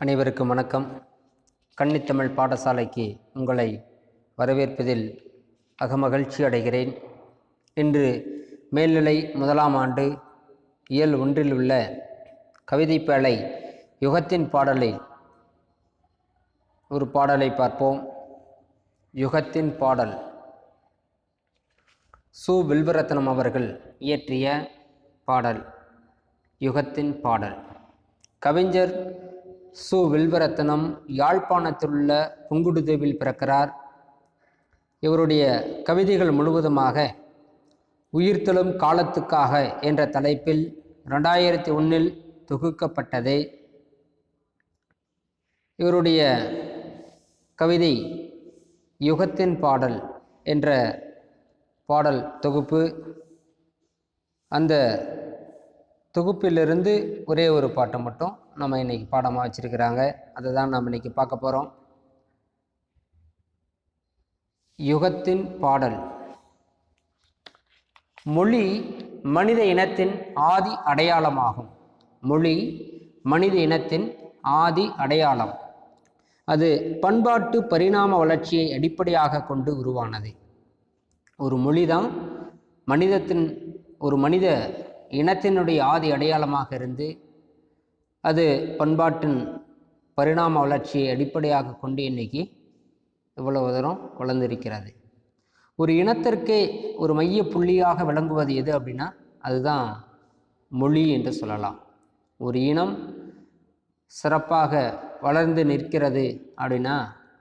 அனைவருக்கும் வணக்கம். கன்னித்தமிழ் பாடசாலைக்கு உங்களை வரவேற்பதில் அகமகிழ்ச்சி அடைகிறேன். இன்று மேல்நிலை 1ஆம் ஆண்டு இயல் 1 உள்ள கவிதைப்பேழை யுகத்தின் பாடலில் ஒரு பாடலை பார்ப்போம். யுகத்தின் பாடல் சு. வில்வரத்னம் அவர்கள் இயற்றிய பாடல். யுகத்தின் பாடல். கவிஞர் சு. வில்வரத்னம் யாழ்ப்பாணத்திலுள்ள புங்குடுதீவில் பிறக்கிறார். இவருடைய கவிதைகள் முழுவதுமாக உயிர்த்தெழும் காலத்துக்காக என்ற தலைப்பில் 2001 தொகுக்கப்பட்டது. இவருடைய கவிதை யுகத்தின் பாடல் என்ற பாடல் தொகுப்பு. அந்த தொகுப்பிலிருந்து ஒரே ஒரு பாட்டை மட்டும் நம்ம இன்னைக்கு பாடமாக வச்சிருக்கிறாங்க. அதை தான் நாம் இன்னைக்கு பார்க்க போகிறோம். யுகத்தின் பாடல். மொழி மனித இனத்தின் ஆதி அடையாளமாகும். மொழி மனித இனத்தின் ஆதி அடையாளம். அது பண்பாட்டு பரிணாம வளர்ச்சியை அடிப்படையாக கொண்டு உருவானது. ஒரு மொழி தான் ஒரு மனித இனத்தினுடைய ஆதி அடையாளமாக இருந்து அது பண்பாட்டின் பரிணாம வளர்ச்சியை அடிப்படையாக கொண்டு இன்னைக்கு இவ்வளவு தூரம் வளர்ந்திருக்கிறது. ஒரு இனத்திற்கே ஒரு மைய புள்ளியாக விளங்குவது எது அப்படின்னா அதுதான் மொழி என்று சொல்லலாம். ஒரு இனம் சிறப்பாக வளர்ந்து நிற்கிறது அப்படின்னா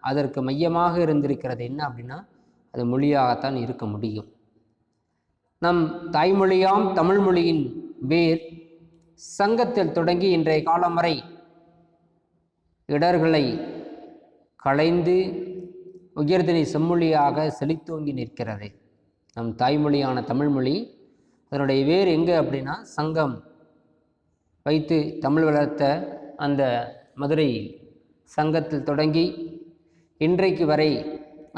அதற்கு மையமாக இருந்திருக்கிறது என்ன அப்படின்னா அது மொழியாகத்தான் இருக்க முடியும். நம் தாய்மொழியாம் தமிழ் மொழியின் வேர் சங்கத்தில் தொடங்கி இன்றைய காலம் வரை இடர்களை களைந்து உயர்திணை செம்மொழியாக செழித்தோங்கி நிற்கிறது. நம் தாய்மொழியான தமிழ்மொழி அதனுடைய வேர் எங்கே அப்படின்னா சங்கம் வைத்து தமிழ் வளர்த்த அந்த மதுரை சங்கத்தில் தொடங்கி இன்றைக்கு வரை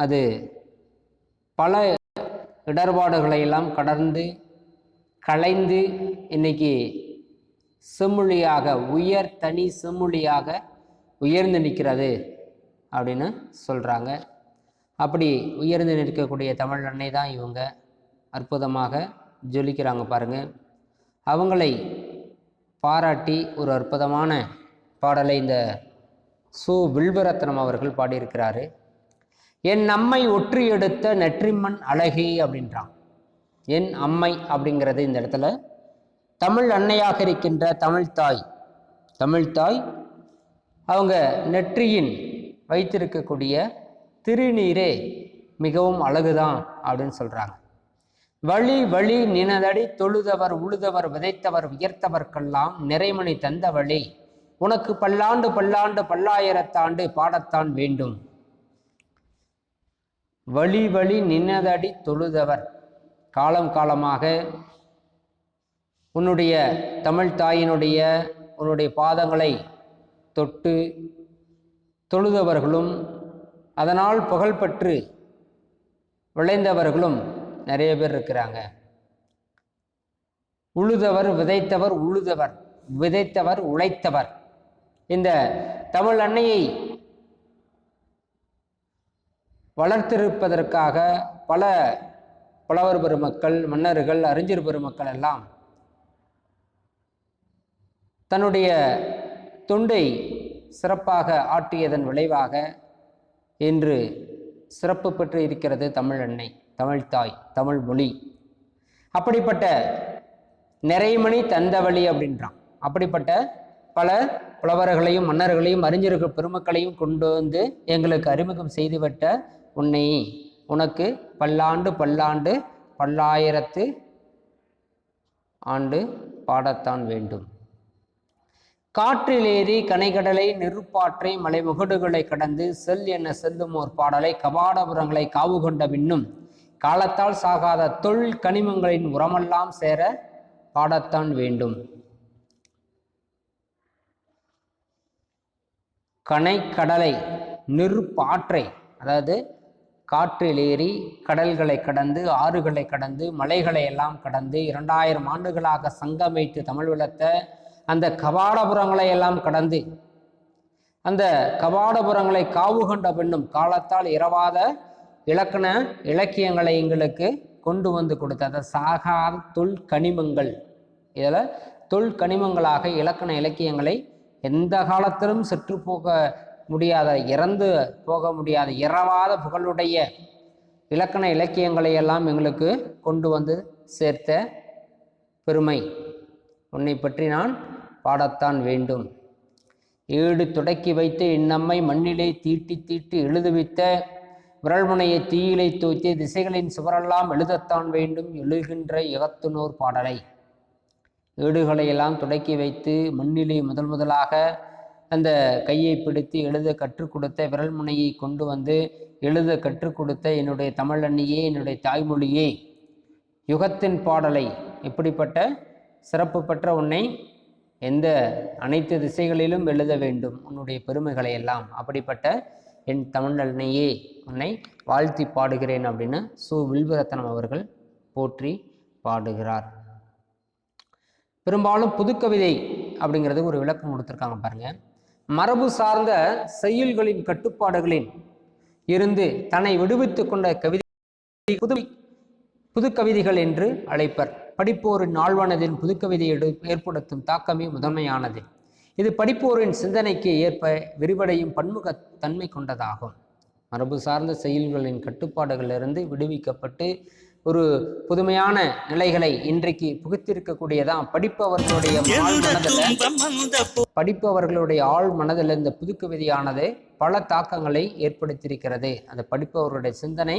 அது பல இடர்பாடுகளை எல்லாம் கடந்து களைந்து இன்னைக்கு செம்மொழியாக உயர் தனி செம்மொழியாக உயர்ந்து நிற்கிறது அப்படின்னு சொல்கிறாங்க. அப்படி உயர்ந்து நிற்கக்கூடிய தமிழ் அன்னை தான் இவங்க அற்புதமாக ஜொலிக்கிறாங்க பாருங்க. அவங்களை பாராட்டி ஒரு அற்புதமான பாடலை இந்த சு. வில்வரத்னம் அவர்கள் பாடியிருக்கிறாரு. என் அம்மை ஒற்றி எடுத்த நெற்றிமண் அழகே அப்படின்றான். என் அம்மை அப்படிங்கிறது இந்த இடத்துல தமிழ் அன்னையாக இருக்கின்ற தமிழ்தாய் அவங்க நெற்றியின் வைத்திருக்கக்கூடிய திருநீரே மிகவும் அழகுதான் அப்படின்னு சொல்றாங்க. வழி வழி நினதடி தொழுதவர் உழுதவர் விதைத்தவர் உயர்த்தவர்க்கெல்லாம் நிறைமணி தந்த வழி உனக்கு பல்லாண்டு பல்லாண்டு பல்லாயிரத்தாண்டு பாடத்தான் வேண்டும். வழி வழி நின்னதடி தொழுதவர், காலம் காலமாக உன்னுடைய தமிழ் தாயினுடைய உன்னுடைய பாதங்களை தொட்டு தொழுதவர்களும் அதனால் புகழ்பெற்று விளைந்தவர்களும் நிறைய பேர் இருக்கிறாங்க. உழுதவர் விதைத்தவர் விதைத்தவர் உழைத்தவர். இந்த தமிழ் அன்னையை வளர்த்திருப்பதற்காக பல புலவர் பெருமக்கள், மன்னர்கள், அறிஞர் பெருமக்கள் எல்லாம் தன்னுடைய தொண்டை சிறப்பாக ஆற்றியதன் விளைவாக இன்று சிறப்பு பெற்று இருக்கிறது தமிழ் அன்னை, தமிழ்தாய், தமிழ் மொழி. அப்படிப்பட்ட நிறைமணி தந்தவழி அப்படின்றான். அப்படிப்பட்ட பல புலவர்களையும் மன்னர்களையும் அறிஞர்கள் பெருமக்களையும் கொண்டு வந்து எங்களுக்கு அறிமுகம் செய்துவிட்ட உன்னை உனக்கு பல்லாண்டு பல்லாண்டு பல்லாயிரத்து ஆண்டு பாடத்தான் வேண்டும். காற்றிலேறி கனைகடலை நெருப்பாற்றை மலை முகடுகளை கடந்து செல் என செல்லும் ஓர் பாடலை கபாடபுரங்களை காவு கொண்ட பின்னும் காலத்தால் சாகாத தொழில் கனிமங்களின் உரமெல்லாம் சேர பாடத்தான் வேண்டும். கனைக்கடலை நெருப்பாற்றை, அதாவது காற்றில் ஏறி கடல்களை கடந்து ஆறுகளை கடந்து மலைகளை எல்லாம் கடந்து 2000 ஆண்டுகளாக சங்கம் வைத்து தமிழ் வளர்த்த அந்த கபாடபுரங்களை எல்லாம் கடந்து அந்த கபாடபுரங்களை காவு கண்ட பெண்ணும் காலத்தால் இரவாத இலக்கண இலக்கியங்களை எங்களுக்கு கொண்டு வந்து கொடுத்த அந்த சாகாத தொல்கனிமங்கள், இதில் தொல்கனிமங்களாக இலக்கண இலக்கியங்களை எந்த காலத்திலும் செற்று போக முடியாத, இறந்து போக முடியாத இரவாத புகழுடைய இலக்கண இலக்கியங்களை எல்லாம் எங்களுக்கு கொண்டு வந்து சேர்த்த பெருமை உன்னை பற்றி நான் பாடத்தான் வேண்டும். ஏடு தொடக்கி வைத்து இந்நம்மை மண்ணிலே தீட்டி தீட்டி எழுதுவித்த விரல்முனையை தீயிலை தூத்தி திசைகளின் சுவரெல்லாம் எழுதத்தான் வேண்டும் எழுகின்ற இகத்துனோர் பாடலை. ஏடுகளை எல்லாம் தொடக்கி வைத்து மண்ணிலே முதலாக அந்த கையை பிடித்து எழுத கற்றுக் கொடுத்த, விரல்முனையை கொண்டு வந்து எழுத கற்றுக் கொடுத்த என்னுடைய தமிழன்னியே, என்னுடைய தாய்மொழியே, யுகத்தின் பாடலை, இப்படிப்பட்ட சிறப்பு பெற்ற உன்னை எந்த அனைத்து திசைகளிலும் எழுத வேண்டும் உன்னுடைய பெருமைகளை எல்லாம், அப்படிப்பட்ட என் தமிழன்னையே உன்னை வாழ்த்தி பாடுகிறேன் அப்படின்னு சு. வில்வரத்தனம் அவர்கள் போற்றி பாடுகிறார். பெரும்பாலும் புதுக்கவிதை அப்படிங்கிறது ஒரு விளக்கம் கொடுத்துருக்காங்க பாருங்க. மரபு சார்ந்த செய்யுள்களின் கட்டுப்பாடுகளில் இருந்து தன்னை விடுவித்து கொண்ட கவிதை புதுக்கவிதைகள் என்று அழைப்பர். படிப்போரின் ஆழ்வானதின் புதுக்கவிதை ஏற்படுத்தும் தாக்கமே முதன்மையானது. இது படிப்போரின் சிந்தனைக்கு ஏற்ப விரிவடையும் பன்முகத்தன்மை கொண்டதாகும். மரபு சார்ந்த செயல்களின் கட்டுப்பாடுகளிலிருந்து விடுவிக்கப்பட்டு ஒரு புதுமையான நிலைகளை இன்றைக்கு புகுத்திருக்கக்கூடியதான் படிப்பவர்களுடைய ஆழ் மனதில் இந்த புதுக்கவிதையானது பல தாக்கங்களை ஏற்படுத்தியிருக்கிறது. அந்த படிப்பவர்களுடைய சிந்தனை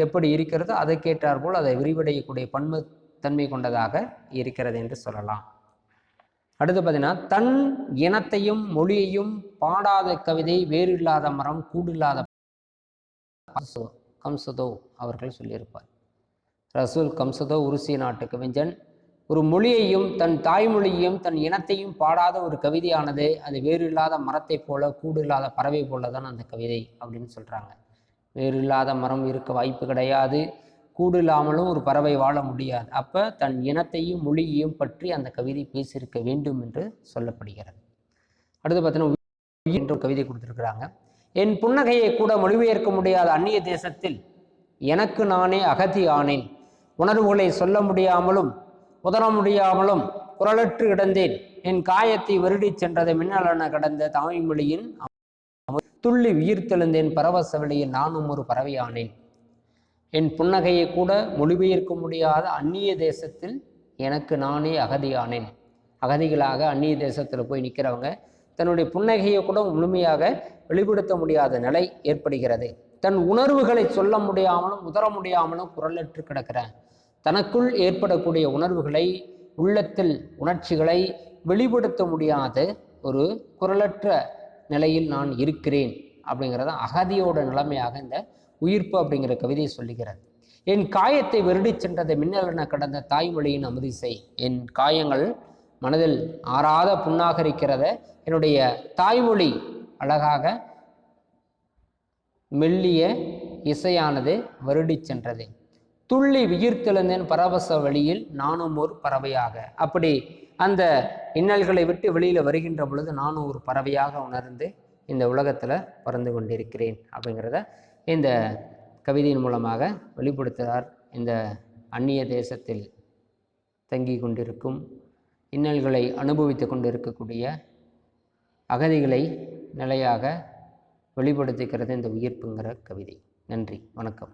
எப்படி இருக்கிறதோ அதற்கேற்றாற்போல் அதை விரிவடையக்கூடிய பன்முகத்தன்மை கொண்டதாக இருக்கிறது என்று சொல்லலாம். அடுத்து பார்த்தீங்கன்னா, தன் இனத்தையும் மொழியையும் பாடாத கவிதை வேறு இல்லாத மரம் கூடு இல்லாத கம்சதோ அவர்கள் சொல்லியிருப்பார். ரசூல் கம்சதோ உருசிய நாட்டு கவிஞன். ஒரு மொழியையும் தன் தாய்மொழியையும் தன் இனத்தையும் பாடாத ஒரு கவிதையானது அது வேறு இல்லாத மரத்தை போல கூடு இல்லாத பறவை போல தான் அந்த கவிதை அப்படின்னு சொல்கிறாங்க. வேறு இல்லாத மரம் இருக்க வாய்ப்பு கிடையாது, கூடு இல்லாமலும் ஒரு பறவை வாழ முடியாது. அப்போ தன் இனத்தையும் மொழியையும் பற்றி அந்த கவிதை பேசியிருக்க வேண்டும் என்று சொல்லப்படுகிறது. அடுத்து பார்த்தீங்கன்னா என்ற கவிதை கொடுத்துருக்குறாங்க. என் புன்னகையை கூட மொழிபெயர்க்க முடியாத அந்நிய தேசத்தில் எனக்கு நானே அகதி ஆனேன். உணர்வுகளை சொல்ல முடியாமலும் உதற முடியாமலும் குரலற்று கிடந்தேன். என் காயத்தை வருடி சென்றதை மின்னலென கடந்த தாய்மொழியின் துள்ளி உயிர்த்தெழுந்தேன். பரவச வெளியில் நானும் ஒரு பறவையானேன். என் புன்னகையை கூட மொழிபெயர்க்க முடியாத அந்நிய தேசத்தில் எனக்கு நானே அகதியானேன். அகதிகளாக அந்நிய தேசத்தில் போய் நிற்கிறவங்க தன்னுடைய புன்னகையை கூட முழுமையாக வெளிப்படுத்த முடியாத நிலை ஏற்படுகிறது. தன் உணர்வுகளை சொல்ல முடியாமலும் உதற முடியாமலும் குரலற்று கிடக்கிறேன். தனக்குள் ஏற்படக்கூடிய உணர்வுகளை, உள்ளத்தில் உணர்ச்சிகளை வெளிப்படுத்த முடியாத ஒரு குரலற்ற நிலையில் நான் இருக்கிறேன் அப்படிங்கிறத அகதியோட நிலைமையாக இந்த உயிர்ப்பு அப்படிங்கிற கவிதையை சொல்லுகிறது. என் காயத்தை வருடி சென்றதை மின்னலென கடந்த தாய்மொழியின் அமுதிசை. என் காயங்கள் மனதில் ஆறாத புண்ணாக இருக்கிறத என்னுடைய தாய்மொழி அழகாக மெல்லிய இசையானது வருடி சென்றது. துள்ளி உயிர்த்தெழுந்தேன் பரவச வழியில் நானும் ஒரு பறவையாக. அப்படி அந்த இன்னல்களை விட்டு வெளியில் வருகின்ற பொழுது நானும் ஒரு பறவையாக உணர்ந்து இந்த உலகத்தில் பறந்து கொண்டிருக்கிறேன் அப்படிங்கிறத இந்த கவிதையின் மூலமாக வெளிப்படுத்துகிறார். இந்த அந்நிய தேசத்தில் தங்கி கொண்டிருக்கும், இன்னல்களை அனுபவித்து கொண்டிருக்கக்கூடிய அகதிகளை நிலையாக வெளிப்படுத்துகிறது இந்த உயிர்ப்புங்கிற கவிதை. நன்றி, வணக்கம்.